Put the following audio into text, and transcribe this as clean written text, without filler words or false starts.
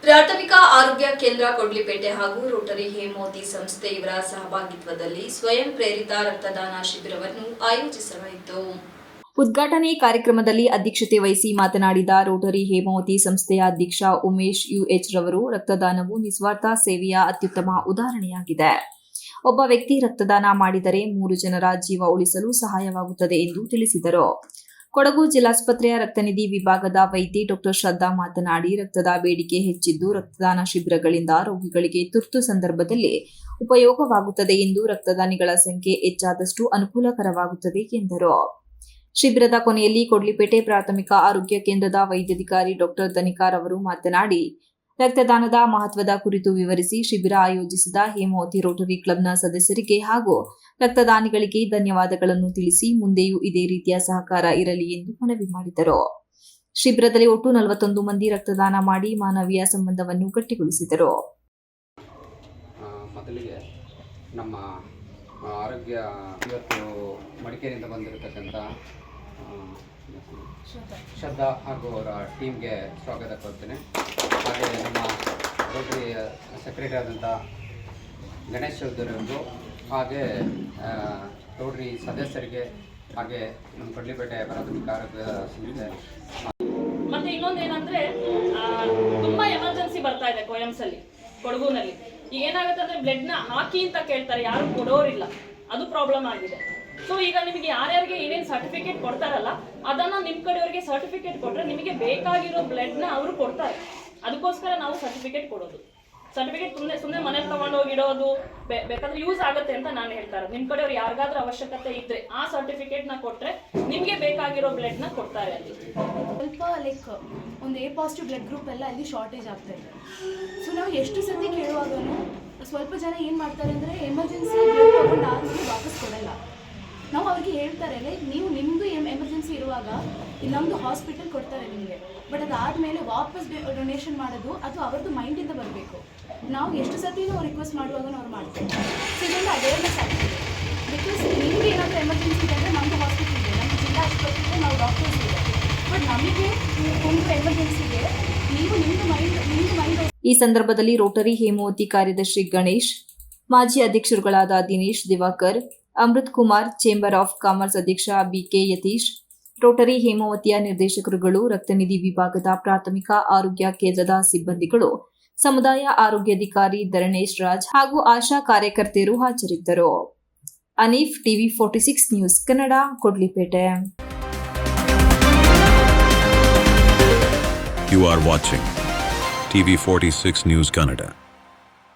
ಪ್ರಾಥಮಿಕ ಆರೋಗ್ಯ ಕೇಂದ್ರ ಕೊಡ್ಲಿಪೇಟೆ ಹಾಗೂ ರೋಟರಿ ಹೇಮಾವತಿ ಸಂಸ್ಥೆ ಇವರ ಸಹಭಾಗಿತ್ವದಲ್ಲಿ ಸ್ವಯಂ ಪ್ರೇರಿತ ರಕ್ತದಾನ ಶಿಬಿರವನ್ನು ಆಯೋಜಿಸಲಾಯಿತು. ಉದ್ಘಾಟನೆ ಕಾರ್ಯಕ್ರಮದಲ್ಲಿ ಅಧ್ಯಕ್ಷತೆ ವಹಿಸಿ ಮಾತನಾಡಿದ ರೋಟರಿ ಹೇಮಾವತಿ ಸಂಸ್ಥೆಯ ಅಧ್ಯಕ್ಷ ಉಮೇಶ್ ಯುಎಚ್ ರವರು, ರಕ್ತದಾನವು ನಿಸ್ವಾರ್ಥ ಸೇವೆಯ ಅತ್ಯುತ್ತಮ ಉದಾಹರಣೆಯಾಗಿದೆ. ಒಬ್ಬ ವ್ಯಕ್ತಿ ರಕ್ತದಾನ ಮಾಡಿದರೆ 3 ಜನರ ಜೀವ ಉಳಿಸಲು ಸಹಾಯವಾಗುತ್ತದೆ ಎಂದು ತಿಳಿಸಿದರು. ಕೊಡಗು ಜಿಲ್ಲಾಸ್ಪತ್ರೆಯ ರಕ್ತನಿಧಿ ವಿಭಾಗದ ವೈದ್ಯೆ ಡಾ ಶ್ರದ್ಧಾ ಮಾತನಾಡಿ, ರಕ್ತದ ಬೇಡಿಕೆ ಹೆಚ್ಚಿದ್ದು ರಕ್ತದಾನ ಶಿಬಿರಗಳಿಂದ ರೋಗಿಗಳಿಗೆ ತುರ್ತು ಸಂದರ್ಭದಲ್ಲಿ ಉಪಯೋಗವಾಗುತ್ತದೆ ಎಂದು ರಕ್ತದಾನಿಗಳ ಸಂಖ್ಯೆ ಹೆಚ್ಚಾದಷ್ಟು ಅನುಕೂಲಕರವಾಗುತ್ತದೆ ಎಂದರು. ಶಿಬಿರದ ಕೊನೆಯಲ್ಲಿ ಕೊಡ್ಲಿಪೇಟೆ ಪ್ರಾಥಮಿಕ ಆರೋಗ್ಯ ಕೇಂದ್ರದ ವೈದ್ಯಾಧಿಕಾರಿ ಡಾ ದನಿಕಾರ್ ಅವರು ಮಾತನಾಡಿ, ರಕ್ತದಾನದ ಮಹತ್ವದ ಕುರಿತು ವಿವರಿಸಿ ಶಿಬಿರ ಆಯೋಜಿಸಿದ ಹೇಮಾವತಿ ರೋಟರಿ ಕ್ಲಬ್ನ ಸದಸ್ಯರಿಗೆ ಹಾಗೂ ರಕ್ತದಾನಿಗಳಿಗೆ ಧನ್ಯವಾದಗಳನ್ನು ತಿಳಿಸಿ ಮುಂದೆಯೂ ಇದೇ ರೀತಿಯ ಸಹಕಾರ ಇರಲಿ ಎಂದು ಮನವಿ ಮಾಡಿದರು. ಶಿಬಿರದಲ್ಲಿ ಒಟ್ಟು 41 ಮಂದಿ ರಕ್ತದಾನ ಮಾಡಿ ಮಾನವೀಯ ಸಂಬಂಧವನ್ನು ಗಟ್ಟಿಗೊಳಿಸಿದರು. ಮೊದಲಿಗೆ ನಮ್ಮ ಆರೋಗ್ಯ ಇವತ್ತು ಮಡಿಕೇರಿಯಿಂದ ಬಂದಿರತಕ್ಕಂಥ ಶ್ರದ್ಧಾ ಹಾಗೂ ಅವರ ಟೀಮ್ಗೆ ಸ್ವಾಗತ ಕೊಡ್ತೇನೆ. ಹಾಗೆ ನಮ್ಮ ರೋಟರಿ ಸೆಕ್ರೆಟರಿ ಆದಂಥ ಗಣೇಶ್ ಚೌಧರಿ ಅವರು, ಹಾಗೆ ರೋಟರಿ ಸದಸ್ಯರಿಗೆ, ಹಾಗೆ ನಮ್ಮ ಕೊಡ್ಲಿಪೇಟೆ ಪ್ರಾಥಮಿಕ ಆರೋಗ್ಯ ಸಂಸ್ಥೆ. ಮತ್ತೆ ಇನ್ನೊಂದೇನಂದ್ರೆ ತುಂಬಾ ಎಮರ್ಜೆನ್ಸಿ ಬರ್ತಾ ಇದೆ ಕೊಯಮ್ಸಲ್ಲಿ, ಕೊಡಗುನಲ್ಲಿ. ಈಗ ಏನಾಗುತ್ತೆ ಅಂದ್ರೆ ಬ್ಲಡ್ನ ಹಾಕಿ ಅಂತ ಕೇಳ್ತಾರೆ, ಯಾರು ಕೊಡೋರಿಲ್ಲ, ಅದು ಪ್ರಾಬ್ಲಮ್ ಆಗಿದೆ. ಸೊ ಈಗ ನಿಮಗೆ ಯಾರ್ಯಾರಿಗೆ ಏನೇನು ಸರ್ಟಿಫಿಕೇಟ್ ಕೊಡ್ತಾರಲ್ಲ ಅದನ್ನ ನಿಮ್ಮ ಕಡೆಯವರಿಗೆ ಸರ್ಟಿಫಿಕೇಟ್ ಕೊಟ್ರೆ ನಿಮಗೆ ಬೇಕಾಗಿರೋ ಬ್ಲಡ್ನ ಅವರು ಕೊಡ್ತಾರೆ. ಅದಕ್ಕೋಸ್ಕರ ನಾವು ಸರ್ಟಿಫಿಕೇಟ್ ಕೊಡೋದು. ಸರ್ಟಿಫಿಕೇಟ್ ಸುಮ್ಮನೆ ಮನೇಲಿ ತಗೊಂಡೋಗಿಡೋದು ಬೇಕಾದ್ರೆ ಯೂಸ್ ಆಗುತ್ತೆ ಅಂತ ನಾನು ಹೇಳ್ತಾ ಇರೋದು. ನಿಮ್ಮ ಕಡೆಯವ್ರು ಯಾರಿಗಾದ್ರೂ ಅವಶ್ಯಕತೆ ಇದ್ರೆ ಆ ಸರ್ಟಿಫಿಕೇಟ್ನ ಕೊಟ್ಟರೆ ನಿಮಗೆ ಬೇಕಾಗಿರೋ ಬ್ಲಡ್ನ ಕೊಡ್ತಾರೆ. ಅಲ್ಲಿ ಸ್ವಲ್ಪ ಲೈಕ್ ಒಂದು A ಪಾಸಿಟಿವ್ ಬ್ಲಡ್ ಗ್ರೂಪ್ ಎಲ್ಲ ಅಲ್ಲಿ ಶಾರ್ಟೇಜ್ ಆಗ್ತಾ ಇದೆ. ಸೊ ನಾವು ಎಷ್ಟು ಸತಿ ಕೇಳುವಾಗೂ ಸ್ವಲ್ಪ ಜನ ಏನು ಮಾಡ್ತಾರೆ ಅಂದರೆ ಎಮರ್ಜೆನ್ಸಿ ಬ್ಲಡ್ ತೊಗೊಂಡು ಆದಮೇಲೆ ವಾಪಸ್ ಕೊಡಲ್ಲ. ನಾವು ಅವ್ರಿಗೆ ಹೇಳ್ತಾರೆ, ಲೈಕ್ ನೀವು ನಿಮ್ಮದು ಎಮರ್ಜೆನ್ಸಿ ಇರುವಾಗ ಇಲ್ಲಿ ನಮ್ಮದು ಹಾಸ್ಪಿಟಲ್ ಕೊಡ್ತಾರೆ ನಿಮಗೆ, ಬಟ್ ಅದಾದಮೇಲೆ ವಾಪಸ್ ಡೊನೇಷನ್ ಮಾಡೋದು ಅದು ಅವ್ರದ್ದು ಮೈಂಡಿಂದ ಬರಬೇಕು. ನಾವು ಎಷ್ಟು ಸತಿನೂ ರಿಕ್ವೆಸ್ಟ್ ಮಾಡುವಾಗ ಅವ್ರು ಮಾಡ್ತಾರೆ. ಸೊ ಇದೊಂದು ಅವೇರ್ನೆಸ್ ಆಗ್ತದೆ. ಬಿಕಾಸ್ ನಿಮಗೆ ಏನಾದರೂ ಎಮರ್ಜೆನ್ಸಿ ಇದೆ ಅಂದರೆ ನಮ್ಮದು ಹಾಸ್ಪಿಟಲ್ ಇದೆ, ನಮ್ಮ ಜಿಲ್ಲಾ ಆಸ್ಪತ್ರೆ ಇದೆ, ನಾವು ಡಾಕ್ಟರ್ಸ್ ಇದೆ. ಬಟ್ ನಮಗೆ ಒಂದು ಎಮರ್ಜೆನ್ಸಿಗೆ ನೀವು ನಿಮ್ಮದು ಮೈಂಡ್. ಈ ಸಂದರ್ಭದಲ್ಲಿ ರೋಟರಿ ಹೇಮಾವತಿ ಕಾರ್ಯದರ್ಶಿ ಗಣೇಶ್, ಮಾಜಿ ಅಧ್ಯಕ್ಷರುಗಳಾದ Dinesh, Diwakar, Amrut Kumar, chamber of commerce ಅಧ್ಯಕ್ಷ ಬಿಕೆ ಯತೀಶ್, ರೋಟರಿ ಹೇಮಾವತಿಯ ನಿರ್ದೇಶಕರುಗಳು, ರಕ್ತನಿಧಿ ವಿಭಾಗದ ಪ್ರಾಥಮಿಕ ಆರೋಗ್ಯ ಕೇಂದ್ರದ ಸಿಬ್ಬಂದಿಗಳು, ಸಮುದಾಯ ಆರೋಗ್ಯಾಧಿಕಾರಿ ಧರಣೇಶ್ ರಾಜ್ ಹಾಗೂ ಆಶಾ ಕಾರ್ಯಕರ್ತೆಯರು ಹಾಜರಿದ್ದರು. Hanif, TV 46 news Kannada, Kodlipete. You are watching TV 46 News Kannada.